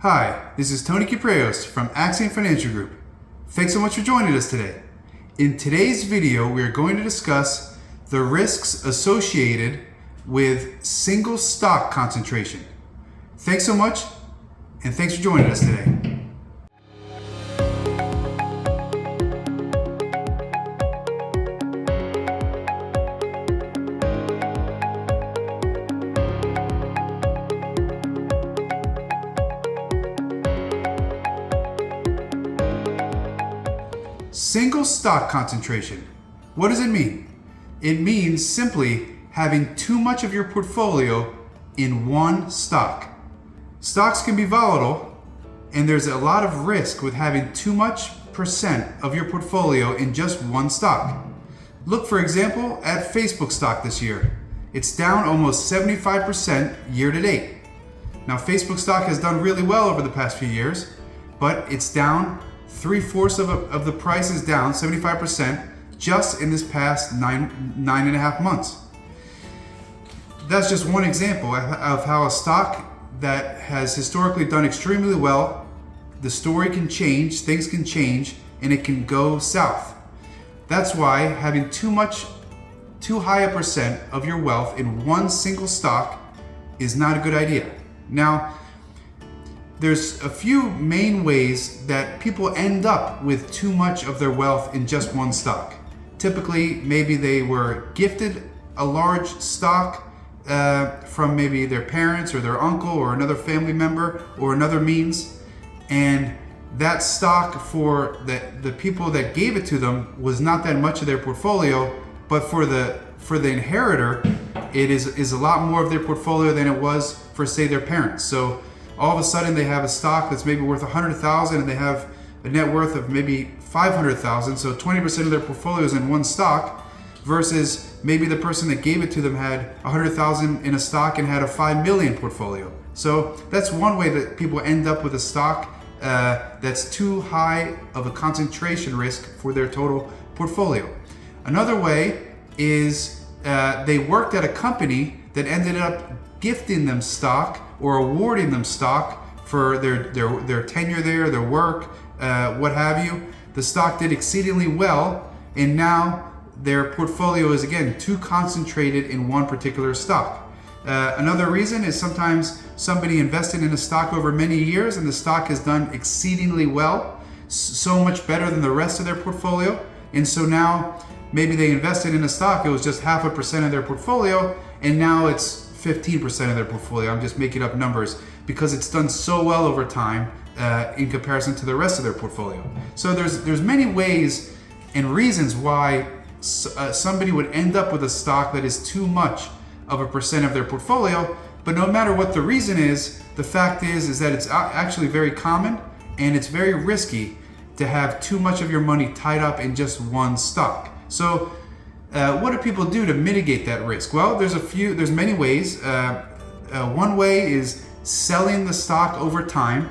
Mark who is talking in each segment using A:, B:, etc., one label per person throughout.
A: Hi, this is Tony Kipreos from Axion Financial Group. Thanks so much for joining us today. In today's video, we are going to discuss the risks associated with single stock concentration. Thanks so much, and thanks for joining us today. Single stock concentration. What does it mean? It means simply having too much of your portfolio in one stock. Stocks can be volatile, and there's a lot of risk with having too much percent of your portfolio in just one stock. Look, for example, at Facebook stock this year. It's down almost 75% year to date. Now, Facebook stock has done really well over the past few years, but it's down 3/4 of the price is down 75% just in this past nine and a half months. That's just one example of how a stock that has historically done extremely well, the story can change, things can change, and it can go south. That's why having too high a percent of your wealth in one single stock is not a good idea. Now, there's a few main ways that people end up with too much of their wealth in just one stock. Typically, maybe they were gifted a large stock from maybe their parents or their uncle or another family member or another means, and that stock for the people that gave it to them was not that much of their portfolio, but for the inheritor, it is a lot more of their portfolio than it was for, say, their parents. So all of a sudden they have a stock that's maybe worth $100,000 and they have a net worth of maybe $500,000. So 20% of their portfolio is in one stock, versus maybe the person that gave it to them had $100,000 in a stock and had a $5 million portfolio. So that's one way that people end up with a stock that's too high of a concentration risk for their total portfolio. Tenor way is they worked at a company that ended up gifting them stock or awarding them stock for their tenure there, their work, what have you. The stock did exceedingly well, and now their portfolio is again too concentrated in one particular stock. Another reason is sometimes somebody invested in a stock over many years and the stock has done exceedingly well, so much better than the rest of their portfolio, and so now maybe they invested in a stock, it was just 0.5% of their portfolio, and now it's 15% of their portfolio. I'm just making up numbers because it's done so well over time in comparison to the rest of their portfolio. So there's many ways and reasons why somebody would end up with a stock that is too much of a percent of their portfolio. But no matter what the reason is, the fact is that it's actually very common and it's very risky to have too much of your money tied up in just one stock. So what do people do to mitigate that risk? Well, there's many ways. One way is selling the stock over time.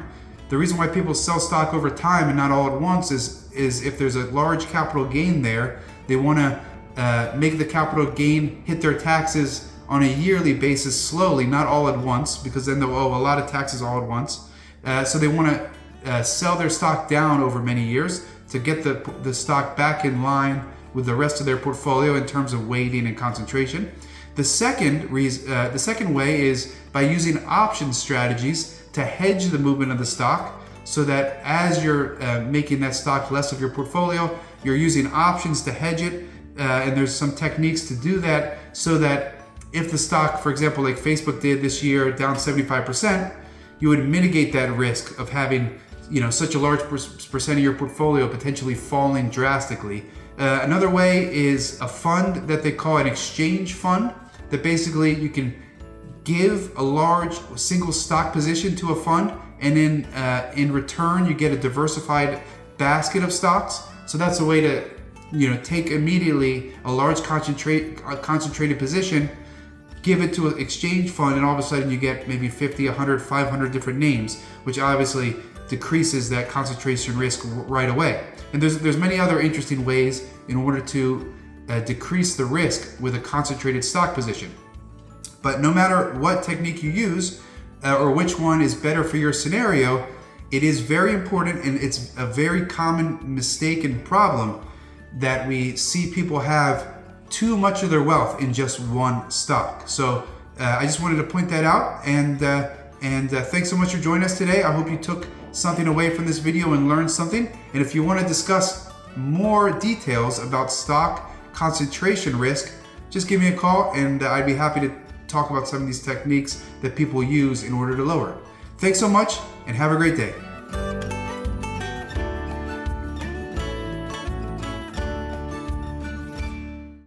A: The reason why people sell stock over time and not all at once is if there's a large capital gain there, they want to make the capital gain hit their taxes on a yearly basis slowly, not all at once, because then they'll owe a lot of taxes all at once. So they want to sell their stock down over many years to get the stock back in line with the rest of their portfolio in terms of weighting and concentration. The second way is by using option strategies to hedge the movement of the stock, so that as you're making that stock less of your portfolio, you're using options to hedge it, and there's some techniques to do that, so that if the stock, for example, like Facebook did this year, down 75%, you would mitigate that risk of having such a large percent of your portfolio potentially falling drastically. Another way is a fund that they call an exchange fund, that basically you can give a large single stock position to a fund, and then in return you get a diversified basket of stocks. So that's a way to take immediately a large concentrated position, give it to an exchange fund, and all of a sudden you get maybe 50, 100, 500 different names, which obviously decreases that concentration risk right away. And there's many other interesting ways in order to decrease the risk with a concentrated stock position. But no matter what technique you use, or which one is better for your scenario, it is very important, and it's a very common mistake and problem that we see people have too much of their wealth in just one stock. So I just wanted to point that out, and thanks so much for joining us today. I hope you took something away from this video and learned something. And if you want to discuss more details about stock concentration risk, just give me a call, and I'd be happy to talk about some of these techniques that people use in order to lower it. Thanks so much, and have a great day.